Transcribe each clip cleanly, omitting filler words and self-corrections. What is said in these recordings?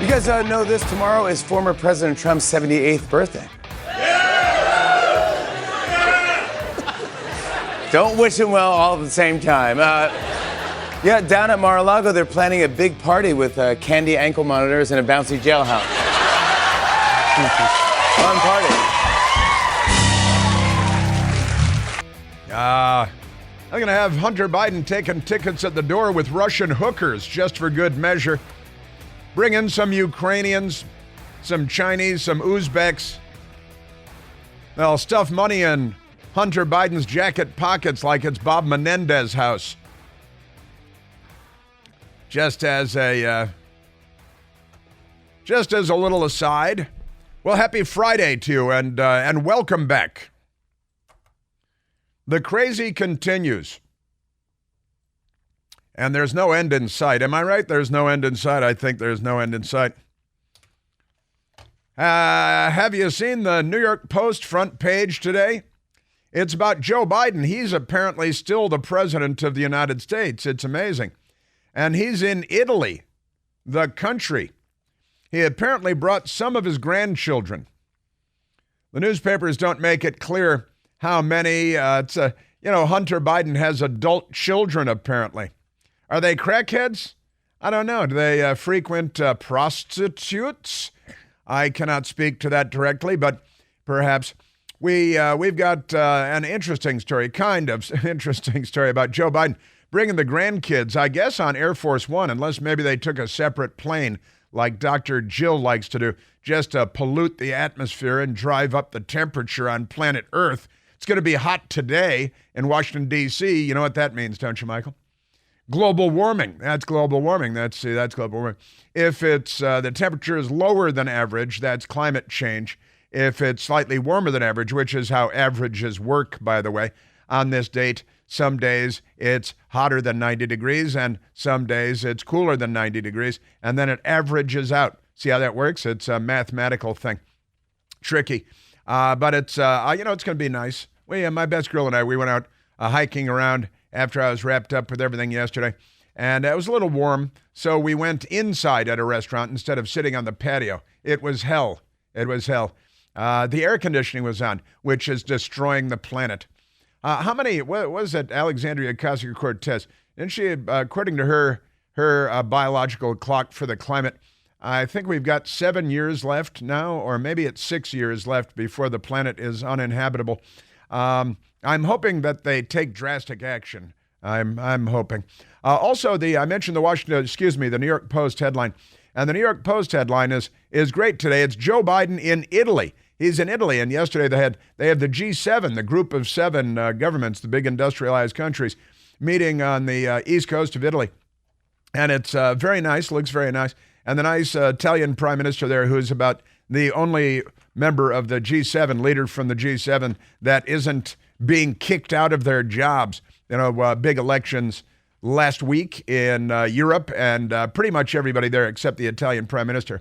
You guys know this. Tomorrow is former President Trump's 78th birthday. Don't wish him well all at the same time. Yeah, down at Mar-a-Lago, they're planning a big party with candy ankle monitors and a bouncy jailhouse. Fun party. I'm going to have Hunter Biden taking tickets at the door with Russian hookers just for good measure. Bring in some Ukrainians, some Chinese, some Uzbeks. They'll stuff money in Hunter Biden's jacket pockets like it's Bob Menendez's house. Just as a little aside, well, happy Friday to you, and welcome back. The crazy continues, and there's no end in sight. Am I right? There's no end in sight. I think there's no end in sight. Have you seen the New York Post front page today? It's about Joe Biden. He's apparently still the president of the United States. It's amazing. And he's in Italy, the country. He apparently brought some of his grandchildren. The newspapers don't make it clear how many. Hunter Biden has adult children, apparently. Are they crackheads? I don't know. Do they frequent prostitutes? I cannot speak to that directly, but perhaps. We've got an interesting story, kind of interesting story about Joe Biden bringing the grandkids, I guess, on Air Force One, unless maybe they took a separate plane like Dr. Jill likes to do, just to pollute the atmosphere and drive up the temperature on planet Earth. It's going to be hot today in Washington, D.C. You know what that means, don't you, Michael? Global warming. That's global warming. That's global warming. If it's the temperature is lower than average, that's climate change. If it's slightly warmer than average, which is how averages work, by the way, on this date, some days it's hotter than 90 degrees and some days it's cooler than 90 degrees, and then it averages out. See how that works? It's a mathematical thing. Tricky. But it's, it's going to be nice. My best girl and I, we went out hiking around after I was wrapped up with everything yesterday, and it was a little warm, so we went inside at a restaurant instead of sitting on the patio. It was hell. It was hell. The air conditioning was on, which is destroying the planet. What was it, Alexandria Ocasio-Cortez? Didn't she, according to her biological clock for the climate, I think we've got 7 years left now, or maybe it's 6 years left before the planet is uninhabitable. I'm hoping that they take drastic action. I'm hoping. Also, I mentioned the New York Post headline. And the New York Post headline is great today. It's Joe Biden in Italy. He's in Italy, and yesterday they had the G7, the group of seven governments, the big industrialized countries, meeting on the east coast of Italy. And it's very nice, looks very nice. And the nice Italian prime minister there, who's about the only member of the G7, leader from the G7, that isn't being kicked out of their jobs. Big elections last week in Europe, and pretty much everybody there except the Italian prime minister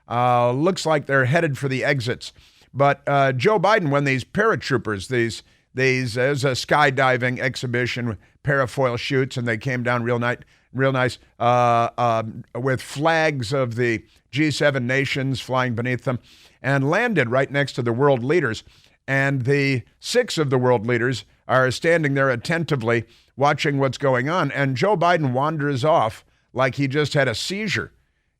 looks like they're headed for the exits. But Joe Biden, when these paratroopers, these there's a skydiving exhibition with parafoil shoots, and they came down real nice with flags of the G7 nations flying beneath them, and landed right next to the world leaders. And the 6 of the world leaders are standing there attentively watching what's going on, and Joe Biden wanders off like he just had a seizure.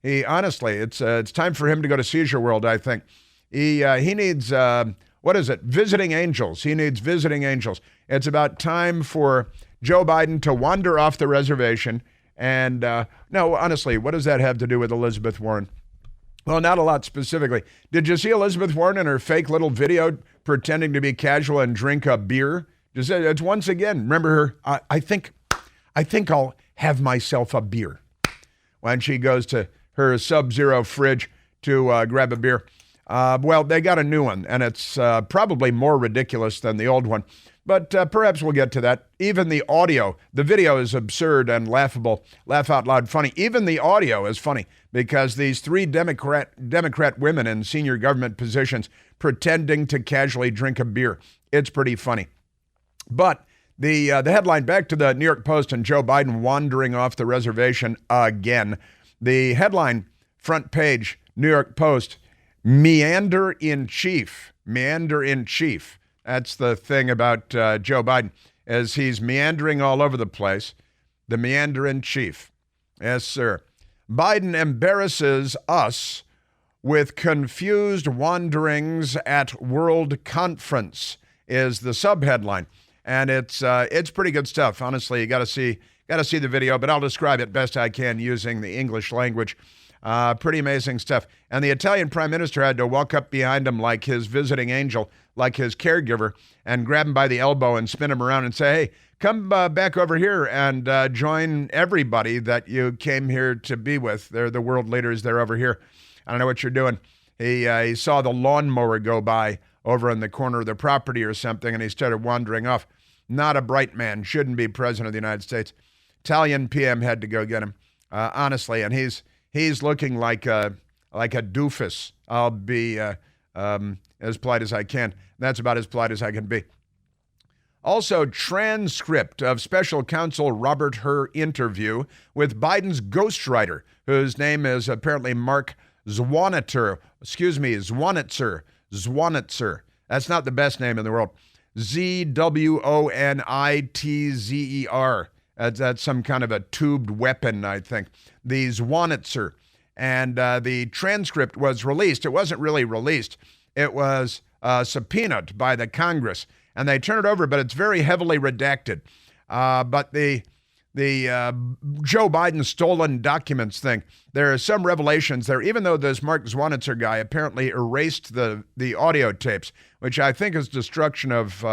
It's time for him to go to Seizure World, I think. He needs, visiting angels. He needs visiting angels. It's about time for Joe Biden to wander off the reservation. And no, honestly, what does that have to do with Elizabeth Warren? Well, not a lot specifically. Did you see Elizabeth Warren in her fake little video pretending to be casual and drink a beer? It's once again, remember her, I think I'll have myself a beer. When she goes to her Sub-Zero fridge to grab a beer. Well, they got a new one, and it's probably more ridiculous than the old one. But perhaps we'll get to that. Even the audio, the video is absurd and laughable, laugh out loud funny. Even the audio is funny because these 3 Democrat women in senior government positions pretending to casually drink a beer. It's pretty funny. But the headline, back to the New York Post and Joe Biden wandering off the reservation again. The headline front page, New York Post, meander in chief. Meander in chief. That's the thing about Joe Biden, as he's meandering all over the place. The meander in chief. Yes, sir. Biden embarrasses us with confused wanderings at World Conference is the subheadline. And it's pretty good stuff. Honestly, you got to see the video, but I'll describe it best I can using the English language. Pretty amazing stuff. And the Italian prime minister had to walk up behind him like his visiting angel, like his caregiver, and grab him by the elbow and spin him around and say, hey, come back over here and join everybody that you came here to be with. They're the world leaders. They're over here. I don't know what you're doing. He saw the lawnmower go by over in the corner of the property or something, and he started wandering off. Not a bright man. Shouldn't be president of the United States. Italian PM had to go get him, honestly, and he's looking like a doofus. I'll be as polite as I can. That's about as polite as I can be. Also, transcript of special counsel Robert Hur interview with Biden's ghostwriter, whose name is apparently Mark Zwonitzer. Zwonitzer. That's not the best name in the world. Zwonitzer. That's some kind of a tubed weapon, I think. The Zwonitzer. And the transcript was released. It wasn't really released. It was subpoenaed by the Congress. And they turn it over, but it's very heavily redacted. But the Joe Biden stolen documents thing, there are some revelations there, even though this Mark Zwonitzer guy apparently erased the audio tapes, which I think is destruction of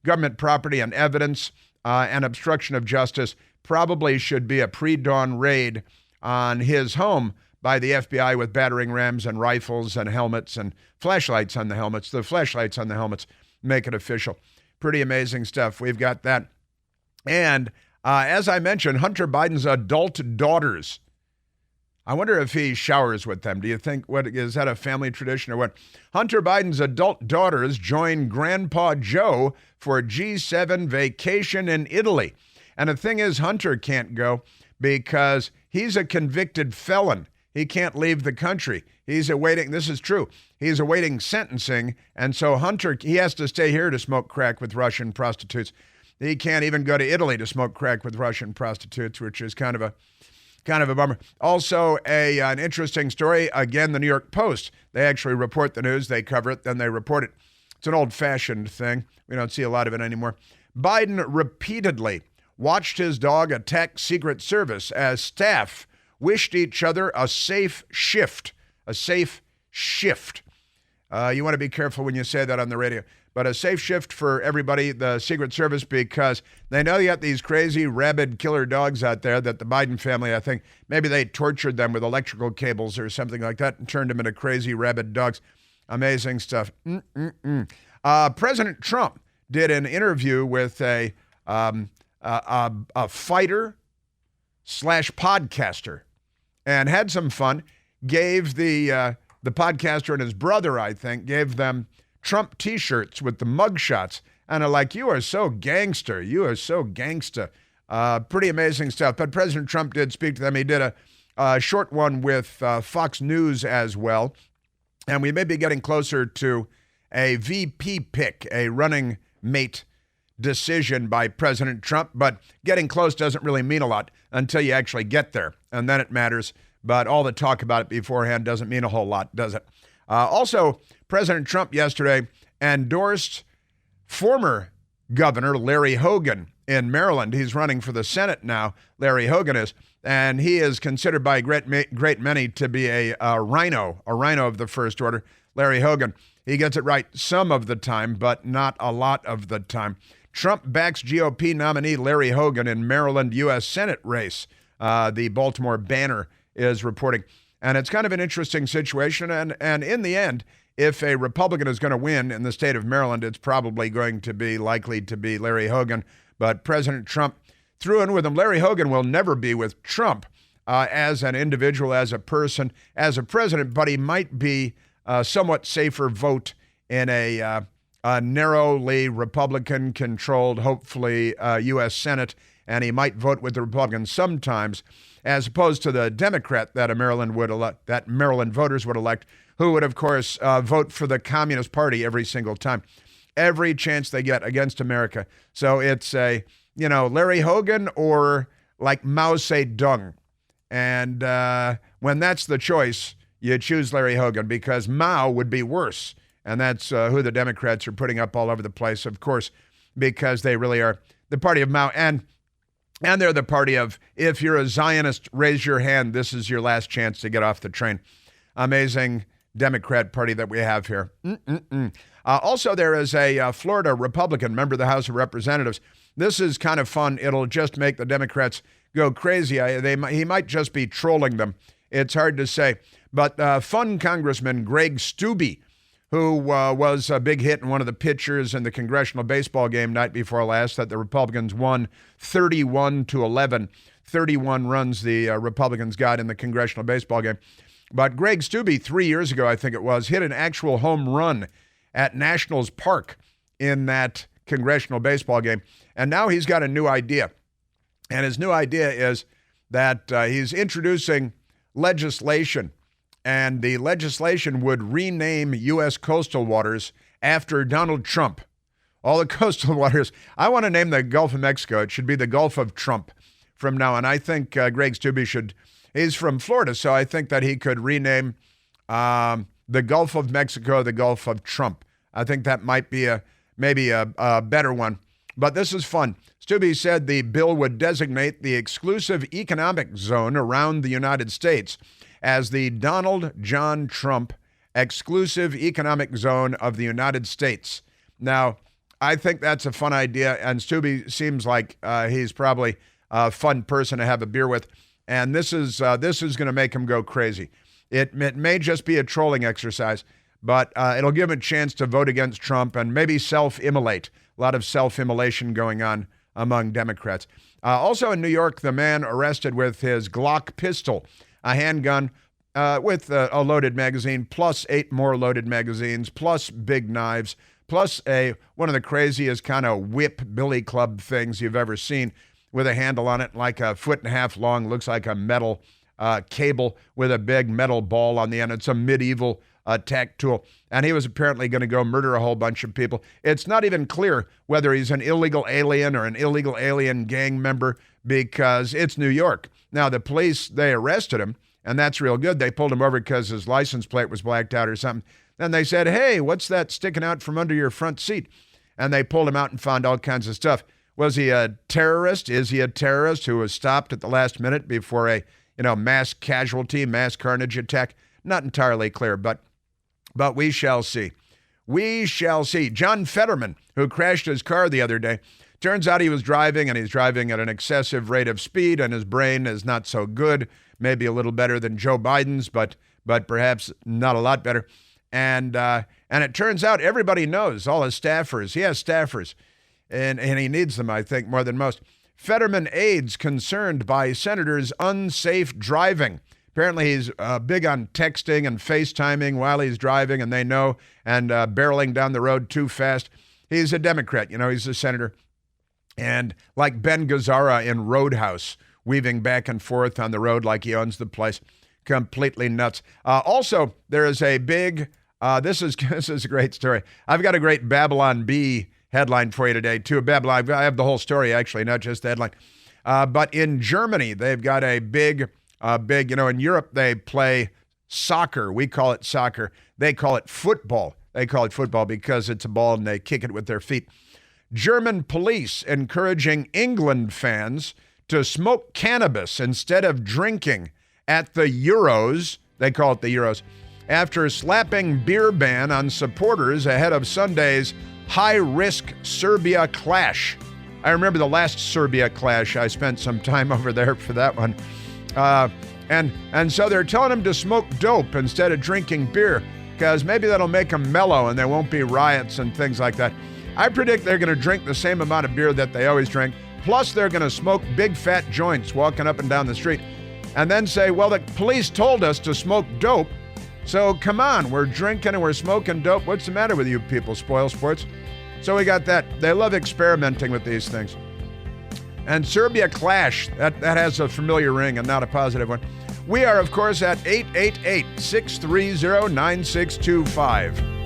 government property and evidence and obstruction of justice. Probably should be a pre-dawn raid on his home by the FBI with battering rams and rifles and helmets and flashlights on the helmets. The flashlights on the helmets make it official. Pretty amazing stuff. We've got that. And as I mentioned, Hunter Biden's adult daughters. I wonder if he showers with them. Do you think, what is that, a family tradition or what? Hunter Biden's adult daughters join Grandpa Joe for G7 vacation in Italy. And the thing is, Hunter can't go because he's a convicted felon. He can't leave the country. He's awaiting, this is true, he's awaiting sentencing. And so Hunter, he has to stay here to smoke crack with Russian prostitutes. He can't even go to Italy to smoke crack with Russian prostitutes, which is kind of a bummer. Also, an interesting story. Again, the New York Post. They actually report the news. They cover it, then they report it. It's an old-fashioned thing. We don't see a lot of it anymore. Biden repeatedly watched his dog attack Secret Service as staff wished each other a safe shift. A safe shift. You want to be careful when you say that on the radio. But a safe shift for everybody, the Secret Service, because they know you got these crazy, rabid killer dogs out there that the Biden family, I think, maybe they tortured them with electrical cables or something like that and turned them into crazy, rabid dogs. Amazing stuff. President Trump did an interview with a fighter / podcaster and had some fun. Gave the podcaster and his brother, I think, gave them Trump T-shirts with the mugshots, and are like, you are so gangster. You are so gangsta. Pretty amazing stuff. But President Trump did speak to them. He did a short one with Fox News as well. And we may be getting closer to a VP pick, a running mate decision by President Trump. But getting close doesn't really mean a lot until you actually get there. And then it matters. But all the talk about it beforehand doesn't mean a whole lot, does it? Also, President Trump yesterday endorsed former Governor Larry Hogan in Maryland. He's running for the Senate now, Larry Hogan is, and he is considered by a great many to be a rhino of the first order, Larry Hogan. He gets it right some of the time, but not a lot of the time. Trump backs GOP nominee Larry Hogan in Maryland U.S. Senate race, the Baltimore Banner is reporting. And it's kind of an interesting situation. And in the end, if a Republican is going to win in the state of Maryland, it's probably going to be likely to be Larry Hogan. But President Trump threw in with him. Larry Hogan will never be with Trump as an individual, as a person, as a president, but he might be a somewhat safer vote in a narrowly Republican-controlled, hopefully, U.S. Senate and he might vote with the Republicans sometimes, as opposed to the Democrat that Maryland voters would elect, who would, of course, vote for the Communist Party every single time, every chance they get against America. So it's Larry Hogan or like Mao Zedong. And when that's the choice, you choose Larry Hogan because Mao would be worse. And that's who the Democrats are putting up all over the place, of course, because they really are the party of Mao. And they're the party of, if you're a Zionist, raise your hand. This is your last chance to get off the train. Amazing Democrat party that we have here. Also, there is a Florida Republican member of the House of Representatives. This is kind of fun. It'll just make the Democrats go crazy. He might just be trolling them. It's hard to say. But fun Congressman Greg Steube, who was a big hit in one of the pitchers in the congressional baseball game night before last that the Republicans won 31-11. 31 runs the Republicans got in the congressional baseball game. But Greg Steube, 3 years ago, I think it was, hit an actual home run at Nationals Park in that congressional baseball game. And now he's got a new idea. And his new idea is that he's introducing legislation, and the legislation would rename U.S. coastal waters after Donald Trump. All the coastal waters. I want to name the Gulf of Mexico. It should be the Gulf of Trump from now on. I think Greg Steube he's from Florida, so I think that he could rename the Gulf of Mexico the Gulf of Trump. I think that might be maybe a better one. But this is fun. Steube said the bill would designate the exclusive economic zone around the United States as the Donald John Trump exclusive economic zone of the United States. Now, I think that's a fun idea, and Steube seems like he's probably a fun person to have a beer with. And this is going to make him go crazy. It may just be a trolling exercise, but it'll give him a chance to vote against Trump and maybe self-immolate. A lot of self-immolation going on among Democrats. Also in New York, the man arrested with his Glock pistol, a handgun with a loaded magazine, plus 8 more loaded magazines, plus big knives, plus one of the craziest kind of whip billy club things you've ever seen, with a handle on it like a 1.5 feet long, looks like a metal cable with a big metal ball on the end. It's a medieval attack tool. And he was apparently going to go murder a whole bunch of people. It's not even clear whether he's an illegal alien or an illegal alien gang member because it's New York. Now, the police, they arrested him, and that's real good. They pulled him over because his license plate was blacked out or something. Then they said, hey, what's that sticking out from under your front seat? And they pulled him out and found all kinds of stuff. Was he a terrorist? Is he a terrorist who was stopped at the last minute before a mass casualty, mass carnage attack? Not entirely clear, but we shall see. We shall see. John Fetterman, who crashed his car the other day, turns out he was driving, and he's driving at an excessive rate of speed, and his brain is not so good, maybe a little better than Joe Biden's, but perhaps not a lot better. And it turns out everybody knows, all his staffers. He has staffers, and he needs them, I think, more than most. Fetterman aides concerned by senators' unsafe driving. Apparently, he's big on texting and FaceTiming while he's driving, and they know, and barreling down the road too fast. He's a Democrat, he's a senator. And like Ben Gazzara in Roadhouse, weaving back and forth on the road like he owns the place. Completely nuts. Also, there is a big, this is a great story. I've got a great Babylon Bee headline for you today, too. Babylon, I have the whole story, actually, not just the headline. But in Germany, they've got a big, in Europe, they play soccer. We call it soccer. They call it football. They call it football because it's a ball and they kick it with their feet. German police encouraging England fans to smoke cannabis instead of drinking at the Euros. They call it the Euros. After slapping beer ban on supporters ahead of Sunday's high-risk Serbia clash. I remember the last Serbia clash. I spent some time over there for that one. And so they're telling them to smoke dope instead of drinking beer because maybe that'll make them mellow and there won't be riots and things like that. I predict they're going to drink the same amount of beer that they always drink, plus they're going to smoke big fat joints walking up and down the street, and then say, well, the police told us to smoke dope, so come on, we're drinking and we're smoking dope. What's the matter with you people, spoil sports? So we got that. They love experimenting with these things. And Serbia Clash, that has a familiar ring and not a positive one. We are, of course, at 888-630-9625.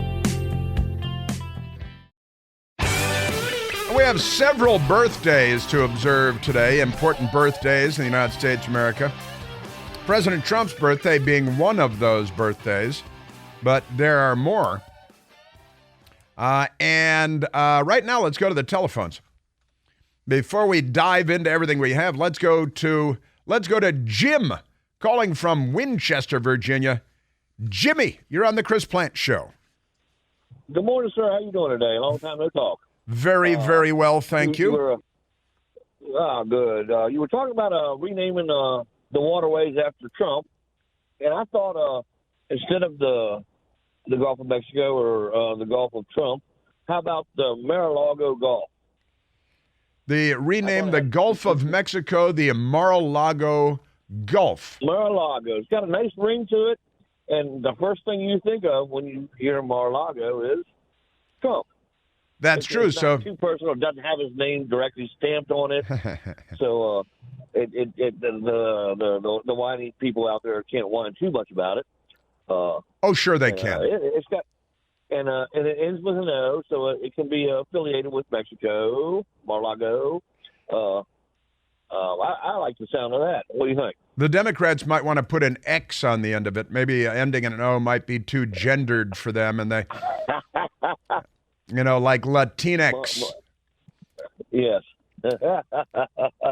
We have several birthdays to observe today, important birthdays in the United States of America. President Trump's birthday being one of those birthdays, but there are more. And right now, let's go to the telephones. Before we dive into everything we have, let's go to Jim, calling from Winchester, Virginia. Jimmy, you're on the Chris Plante Show. Good morning, sir. How you doing today? Long time no talk. Very, very well, thank you. Good. You were talking about renaming the waterways after Trump, and I thought instead of the Gulf of Mexico or the Gulf of Trump, how about the Mar-a-Lago Gulf? Rename the Gulf of Mexico the Mar-a-Lago Gulf. Mar-a-Lago. It's got a nice ring to it, and the first thing you think of when you hear Mar-a-Lago is Trump. That's true. It's so not too personal. It doesn't have his name directly stamped on it. So the whiny people out there can't whine too much about it. Sure they can. It's got and it ends with an O, so it can be affiliated with Mexico, Mar-a-Lago. I like the sound of that. What do you think? The Democrats might want to put an X on the end of it. Maybe ending in an O might be too gendered for them, and they, like Latinx. Yes.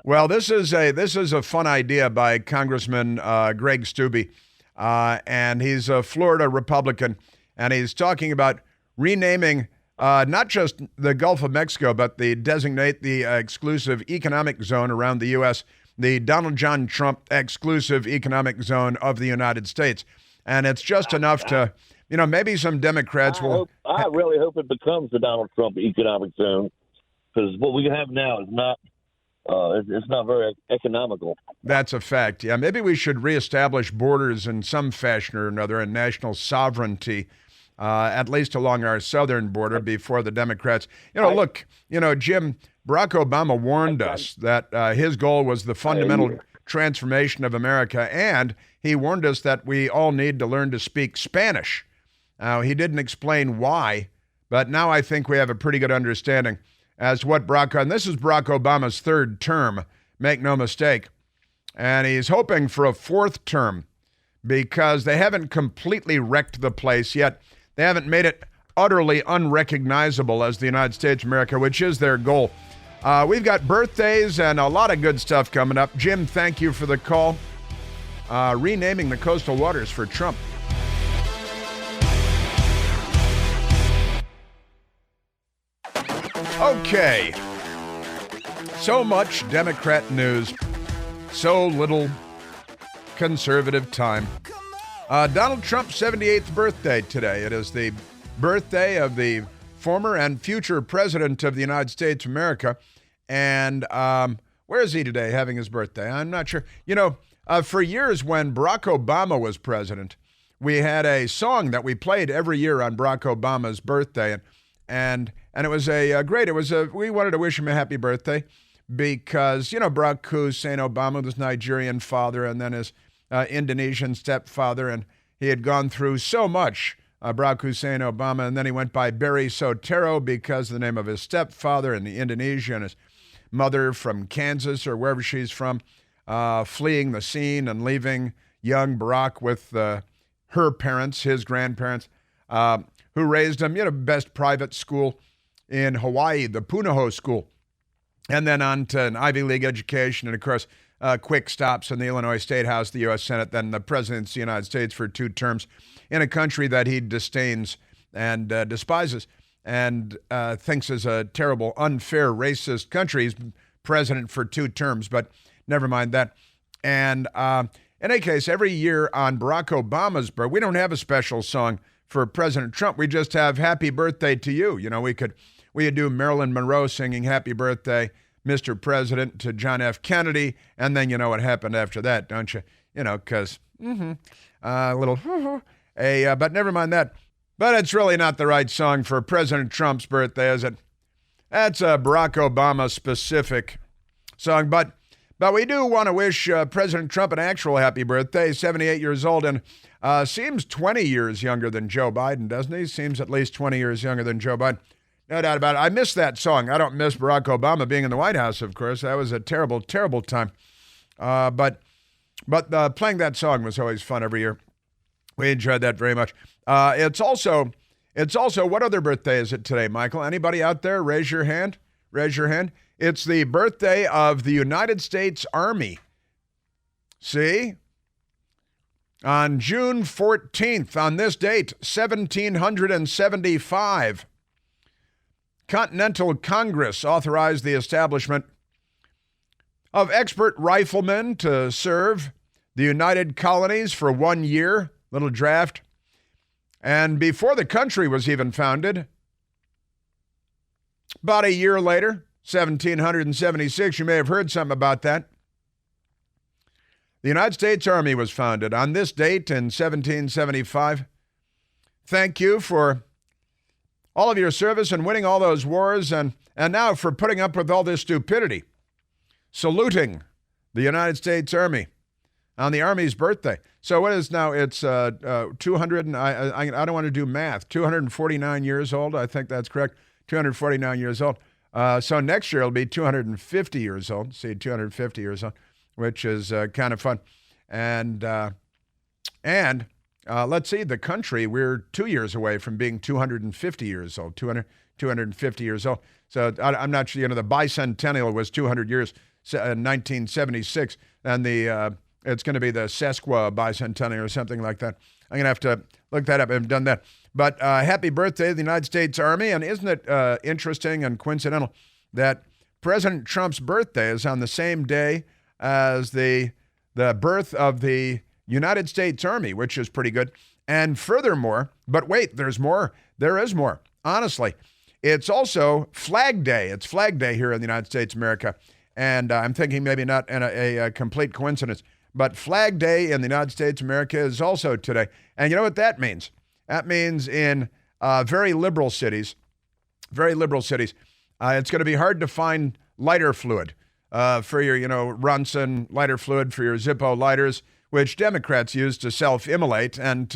Well, this is a fun idea by Congressman Greg Steube, and he's a Florida Republican, and he's talking about renaming not just the Gulf of Mexico, but designate the exclusive economic zone around the U.S., the Donald John Trump exclusive economic zone of the United States. And it's just enough to, maybe some Democrats will. I really hope it becomes the Donald Trump economic zone, because what we have now is not. It's not very economical. That's a fact. Yeah, maybe we should reestablish borders in some fashion or another and national sovereignty, at least along our southern border, before the Democrats. Jim, Barack Obama warned us that his goal was the fundamental transformation of America, and he warned us that we all need to learn to speak Spanish. Now, he didn't explain why, but now I think we have a pretty good understanding as to what and this is Barack Obama's third term, make no mistake, and he's hoping for a fourth term because they haven't completely wrecked the place yet. They haven't made it utterly unrecognizable as the United States of America, which is their goal. We've got birthdays and a lot of good stuff coming up. Jim, thank you for the call. Renaming the coastal waters for Trump. Okay. So much Democrat news, so little conservative time. Donald Trump's 78th birthday today. It is the birthday of the former and future president of the United States of America. And where is he today having his birthday? I'm not sure. For years when Barack Obama was president, we had a song that we played every year on Barack Obama's birthday. And it was we wanted to wish him a happy birthday because, Barack Hussein Obama, his Nigerian father, and then his Indonesian stepfather, and he had gone through so much, Barack Hussein Obama, and then he went by Barry Soetoro because of the name of his stepfather and the Indonesia, and his mother from Kansas or wherever she's from, fleeing the scene and leaving young Barack with her parents, his grandparents, who raised him, best private school in Hawaii, the Punahou School, and then on to an Ivy League education, and of course, quick stops in the Illinois State House, the U.S. Senate, then the presidency of the United States for 2 terms in a country that he disdains and despises and thinks is a terrible, unfair, racist country. He's president for 2 terms, but never mind that. And in any case, every year on Barack Obama's birthday, we don't have a special song for President Trump. We just have Happy Birthday to You. We could do Marilyn Monroe singing Happy Birthday, Mr. President, to John F. Kennedy, and then you know what happened after that, don't you? Because a little, but never mind that. But it's really not the right song for President Trump's birthday, is it? That's a Barack Obama specific song. But we do want to wish President Trump an actual happy birthday, 78 years old, and seems 20 years younger than Joe Biden, doesn't he? Seems at least 20 years younger than Joe Biden. No doubt about it. I miss that song. I don't miss Barack Obama being in the White House, of course. That was a terrible, terrible time. But playing that song was always fun every year. We enjoyed that very much. It's also, what other birthday is it today, Michael? Anybody out there? Raise your hand. Raise your hand. It's the birthday of the United States Army. See? On June 14th, on this date, 1775, Continental Congress authorized the establishment of expert riflemen to serve the United Colonies for 1 year, little draft. And before the country was even founded, about a year later, 1776, you may have heard something about that. The United States Army was founded on this date in 1775. Thank you for all of your service and winning all those wars, and now for putting up with all this stupidity. Saluting the United States Army on the Army's birthday. So what is now? It's 200, and I don't want to do math, 249 years old. I think that's correct. 249 years old. So next year it'll be 250 years old. See, 250 years old, which is kind of fun. And let's see, the country, we're 2 years away from being 250 years old, 250 years old. So I'm not sure, the bicentennial was 200 years, 1976, and it's going to be the Sesqua bicentennial or something like that. I'm going to have to look that up. I haven't done that. But happy birthday to the United States Army. And isn't it interesting and coincidental that President Trump's birthday is on the same day as the birth of the United States Army, which is pretty good. And furthermore, but wait, there's more. There is more. Honestly, it's also Flag Day. It's Flag Day here in the United States of America. And I'm thinking maybe not a complete coincidence, but Flag Day in the United States of America is also today. And you know what that means? That means in very liberal cities, it's going to be hard to find lighter fluid for your, Runson lighter fluid for your Zippo lighters, which Democrats use to self-immolate and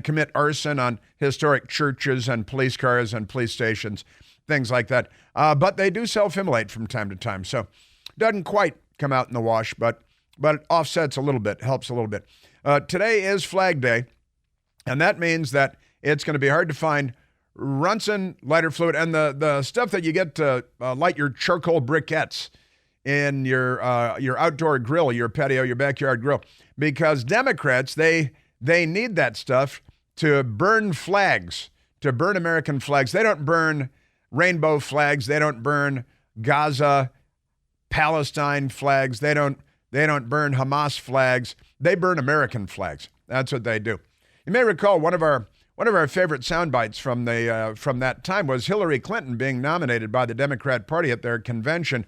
commit arson on historic churches and police cars and police stations, things like that. But they do self-immolate from time to time. So it doesn't quite come out in the wash, but it offsets a little bit, helps a little bit. Today is Flag Day, and that means that it's going to be hard to find Runson lighter fluid and the stuff that you get to light your charcoal briquettes in your outdoor grill, your patio, your backyard grill, because Democrats, they need that stuff to burn flags, to burn American flags. They don't burn rainbow flags. They don't burn Gaza, Palestine flags. They don't burn Hamas flags. They burn American flags. That's what they do. You may recall one of our favorite sound bites from that time was Hillary Clinton being nominated by the Democrat Party at their convention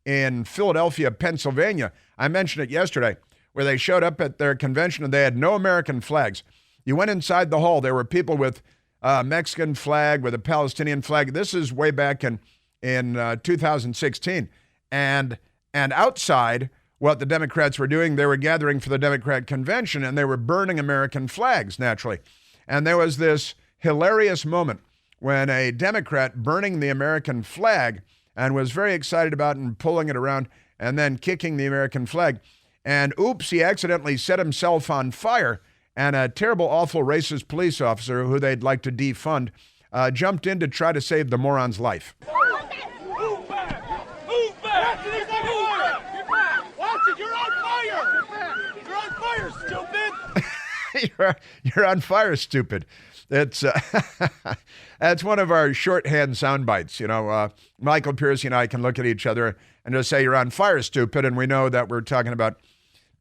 in Philadelphia, Pennsylvania. I mentioned it yesterday, where they showed up at their convention and they had no American flags. You went inside the hall, there were people with a Mexican flag, with a Palestinian flag. This is way back in 2016. And outside, what the Democrats were doing, they were gathering for the Democrat convention and they were burning American flags, naturally. And there was this hilarious moment when a Democrat burning the American flag and was very excited about it and pulling it around and then kicking the American flag. And oops, he accidentally set himself on fire, and a terrible, awful, racist police officer who they'd like to defund jumped in to try to save the moron's life. Move back! Move back! Watch it! You're on fire! You're on fire, stupid! You're on fire, stupid. It's that's one of our shorthand sound bites. Michael Piercy and I can look at each other and just say, "You're on fire, stupid," and we know that we're talking about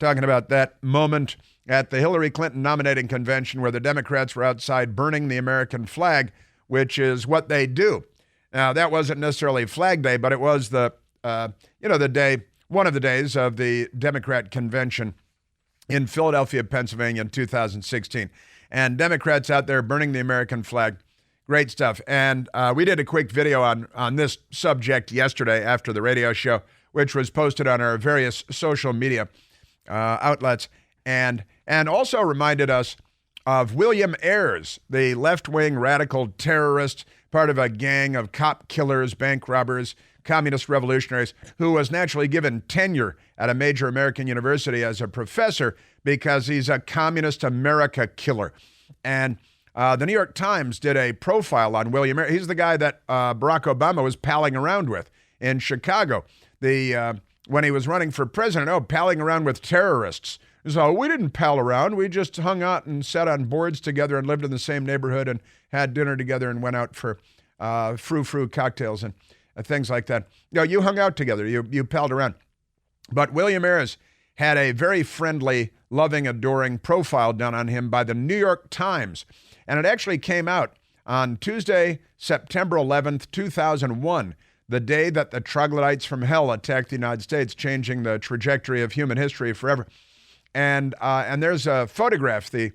that moment at the Hillary Clinton nominating convention where the Democrats were outside burning the American flag, which is what they do. Now, that wasn't necessarily Flag Day, but it was the day, one of the days of the Democrat convention in Philadelphia, Pennsylvania in 2016. And Democrats out there burning the American flag. Great stuff. And we did a quick video on this subject yesterday after the radio show which was posted on our various social media outlets, and also reminded us of William Ayers, the left-wing radical terrorist, part of a gang of cop killers, bank robbers, communist revolutionaries, who was naturally given tenure at a major American university as a professor because he's a communist America killer. And the New York Times did a profile on William Ayers. He's the guy that Barack Obama was palling around with in Chicago when he was running for president. Palling around with terrorists. So we didn't pal around. We just hung out and sat on boards together and lived in the same neighborhood and had dinner together and went out for frou-frou cocktails and things like that. You hung out together. You palled around. But William Ayers had a very friendly, loving, adoring profile done on him by the New York Times. And it actually came out on Tuesday, September 11th, 2001, the day that the troglodytes from hell attacked the United States, changing the trajectory of human history forever. And there's a photograph, the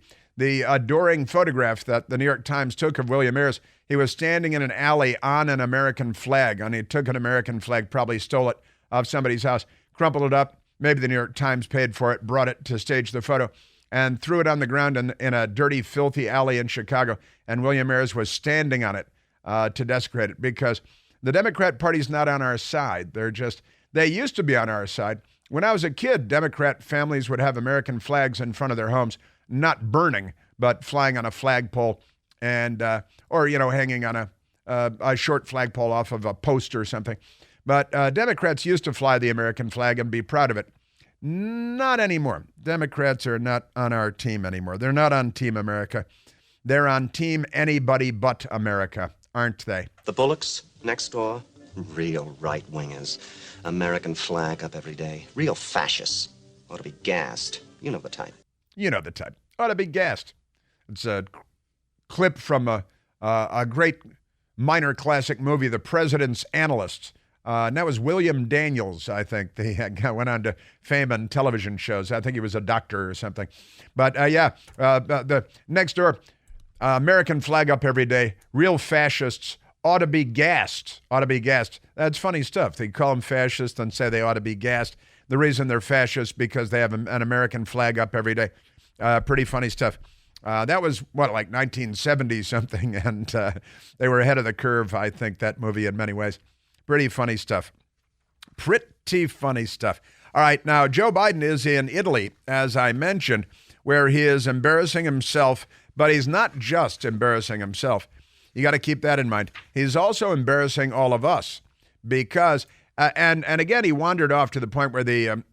adoring photograph that the New York Times took of William Ayers. He was standing in an alley on an American flag, and he took an American flag, probably stole it off somebody's house, crumpled it up. Maybe the New York Times paid for it, brought it to stage the photo, and threw it on the ground in a dirty, filthy alley in Chicago. And William Ayers was standing on it to desecrate it because the Democrat Party's not on our side. They used to be on our side. When I was a kid, Democrat families would have American flags in front of their homes, not burning, but flying on a flagpole and or hanging on a short flagpole off of a post or something. But Democrats used to fly the American flag and be proud of it. Not anymore. Democrats are not on our team anymore. They're not on Team America. They're on Team Anybody But America, aren't they? The Bullocks next door, real right-wingers. American flag up every day. Real fascists. Ought to be gassed. You know the type. You know the type. Ought to be gassed. It's a clip from a great minor classic movie, The President's Analyst. And that was William Daniels, I think. He went on to fame on television shows. I think he was a doctor or something. But the next door, American flag up every day. Real fascists. Ought to be gassed. Ought to be gassed. That's funny stuff. They call them fascists and say they ought to be gassed. The reason they're fascists because they have an American flag up every day. Pretty funny stuff. That was, like 1970 something, and they were ahead of the curve, I think, that movie in many ways. Pretty funny stuff. Pretty funny stuff. All right, now Joe Biden is in Italy, as I mentioned, where he is embarrassing himself, but he's not just embarrassing himself. You got to keep that in mind. He's also embarrassing all of us because, and again, he wandered off to the point where the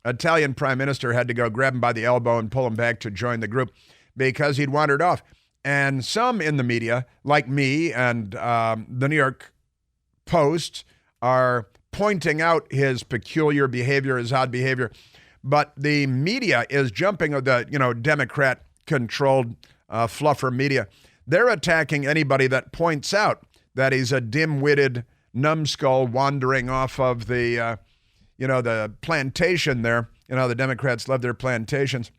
Italian prime minister had to go grab him by the elbow and pull him back to join the group because he'd wandered off. And some in the media, like me and the New York Post, are pointing out his peculiar behavior, his odd behavior. But the media is jumping, the Democrat-controlled fluffer media. They're attacking anybody that points out that he's a dim-witted numbskull wandering off of the plantation there. The Democrats love their plantations.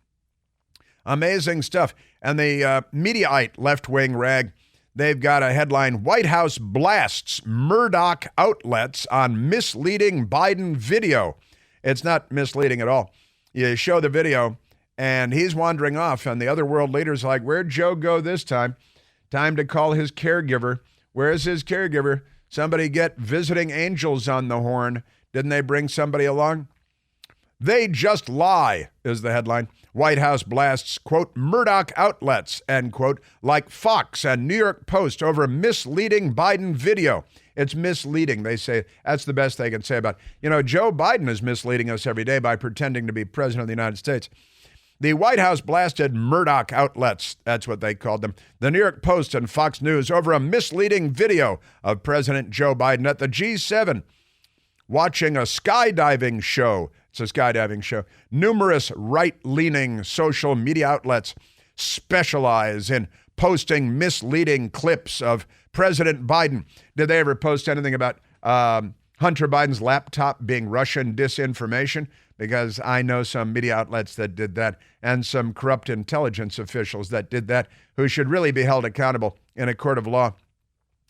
Amazing stuff. And the Mediaite left-wing rag, they've got a headline, White House blasts Murdoch outlets on misleading Biden video. It's not misleading at all. You show the video, and he's wandering off, and the other world leaders are like, where'd Joe go this time? Time to call his caregiver. Where's his caregiver? Somebody get visiting angels on the horn. Didn't they bring somebody along? They just lie, is the headline. White House blasts, quote, Murdoch outlets, end quote, like Fox and New York Post over misleading Biden video. It's misleading, they say. That's the best they can say about it. Joe Biden is misleading us every day by pretending to be president of the United States. The White House blasted Murdoch outlets, that's what they called them, the New York Post and Fox News, over a misleading video of President Joe Biden at the G7 watching a skydiving show. It's a skydiving show. Numerous right-leaning social media outlets specialize in posting misleading clips of President Biden. Did they ever post anything about Hunter Biden's laptop being Russian disinformation? Because I know some media outlets that did that and some corrupt intelligence officials that did that who should really be held accountable in a court of law.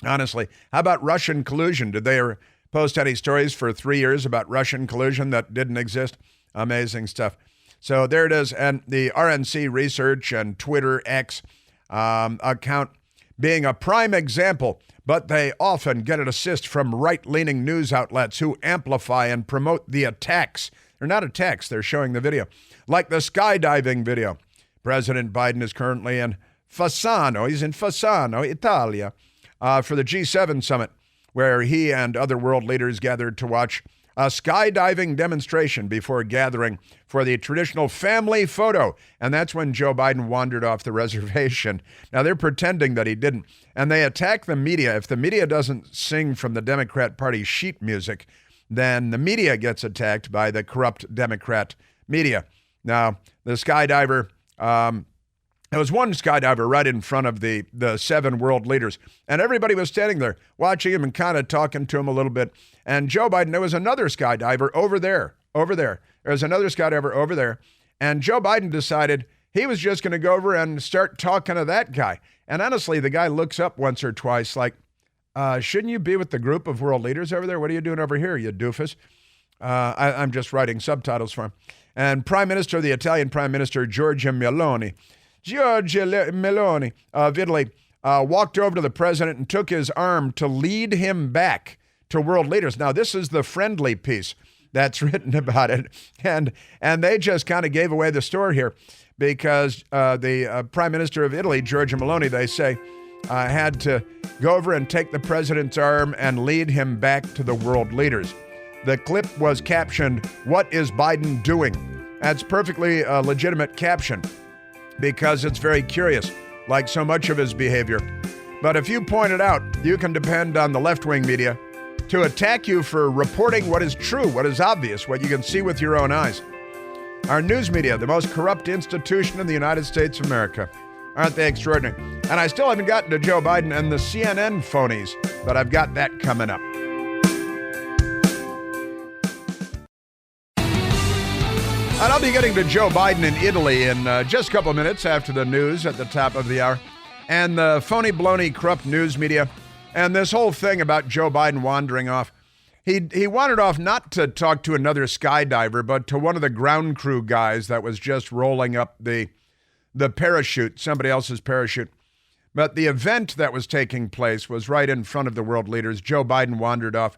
Honestly, how about Russian collusion? Did they ever post any stories for 3 years about Russian collusion that didn't exist. Amazing stuff. So there it is. And the RNC Research and Twitter X account being a prime example, but they often get an assist from right-leaning news outlets who amplify and promote the attacks. They're not attacks, they're showing the video. Like the skydiving video. President Biden is currently in Fasano. He's in Fasano, Italia, for the G7 summit, where he and other world leaders gathered to watch a skydiving demonstration before gathering for the traditional family photo. And that's when Joe Biden wandered off the reservation. Now, they're pretending that he didn't. And they attack the media. If the media doesn't sing from the Democrat Party sheet music, then the media gets attacked by the corrupt Democrat media. Now, the skydiver, there was one skydiver right in front of the 7 world leaders, and everybody was standing there watching him and kind of talking to him a little bit. And Joe Biden, there was another skydiver over there. There's another skydiver over there. And Joe Biden decided he was just going to go over and start talking to that guy. And honestly, the guy looks up once or twice like, shouldn't you be with the group of world leaders over there? What are you doing over here, you doofus? I'm just writing subtitles for him. And the Italian Prime Minister, Giorgia Meloni of Italy, walked over to the president and took his arm to lead him back to world leaders. Now, this is the friendly piece that's written about it. And they just kind of gave away the store here because the Prime Minister of Italy, Giorgia Meloni, they say, had to go over and take the president's arm and lead him back to the world leaders. The clip was captioned, "What is Biden doing?" That's perfectly a legitimate caption because it's very curious, like so much of his behavior. But if you point it out, you can depend on the left-wing media to attack you for reporting what is true, what is obvious, what you can see with your own eyes. Our news media, the most corrupt institution in the United States of America. Aren't they extraordinary? And I still haven't gotten to Joe Biden and the CNN phonies, but I've got that coming up. And I'll be getting to Joe Biden in Italy in just a couple of minutes after the news at the top of the hour. And the phony, baloney, corrupt news media. And this whole thing about Joe Biden wandering off. He wandered off not to talk to another skydiver, but to one of the ground crew guys that was just rolling up the parachute, somebody else's parachute. But the event that was taking place was right in front of the world leaders. Joe Biden wandered off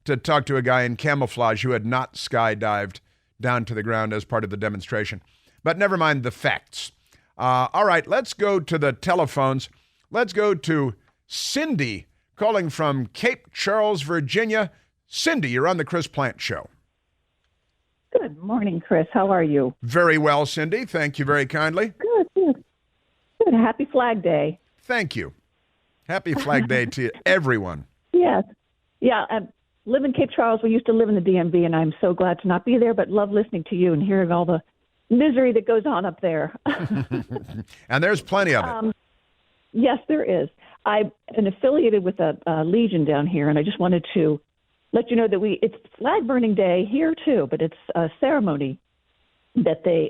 to talk to a guy in camouflage who had not skydived down to the ground as part of the demonstration. But never mind the facts. All right, let's go to the telephones. Let's go to Cindy calling from Cape Charles, Virginia. Cindy, you're on the Chris Plante Show. Good morning, Chris. How are you? Very well, Cindy. Thank you very kindly. Good. Happy Flag Day. Thank you. Happy Flag Day to everyone. Yes. Yeah, I live in Cape Charles. We used to live in the DMV, and I'm so glad to not be there, but love listening to you and hearing all the misery that goes on up there. And there's plenty of it. Yes, there is. I've been affiliated with a Legion down here, and I just wanted to let you know that it's Flag Burning Day here too, but it's a ceremony that they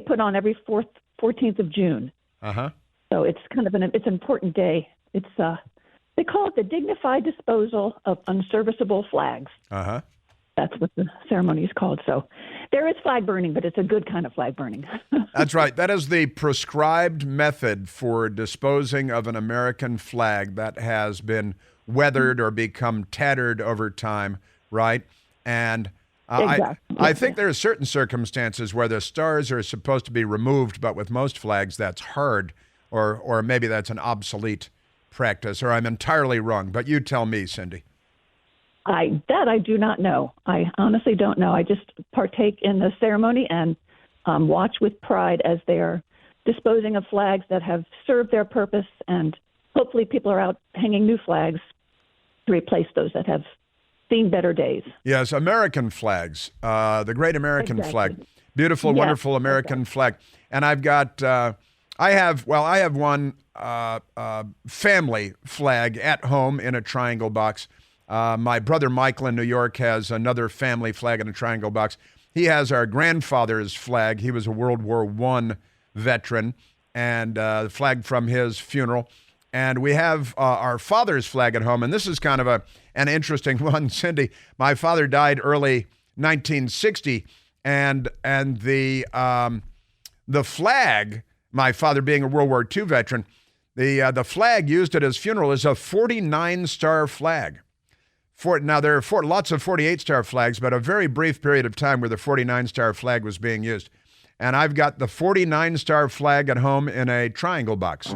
put on every 14th of June. Uh-huh. So it's kind of it's an important day. It's they call it the dignified disposal of unserviceable flags. Uh-huh. That's what the ceremony is called. So there is flag burning, but it's a good kind of flag burning. That's right. That is the prescribed method for disposing of an American flag that has been weathered or become tattered over time, right? And Exactly. I think there are certain circumstances where the stars are supposed to be removed, but with most flags, that's hard, or maybe that's an obsolete practice, or I'm entirely wrong. But you tell me, Cindy. I do not know. I honestly don't know. I just partake in the ceremony and watch with pride as they are disposing of flags that have served their purpose, and hopefully people are out hanging new flags to replace those that have seen better days. Yes, American flags, the great American Exactly. flag, beautiful, Yes, wonderful American flag. And I've got, I have one family flag at home in a triangle box. My brother Michael in New York has another family flag in a triangle box. He has our grandfather's flag. He was a World War I veteran, and the flag from his funeral. And we have our father's flag at home, and this is kind of an interesting one, Cindy. My father died early 1960, and the flag, my father being a World War II veteran, the flag used at his funeral is a 49-star flag. Now, there are lots of 48-star flags, but a very brief period of time where the 49-star flag was being used. And I've got the 49-star flag at home in a triangle box.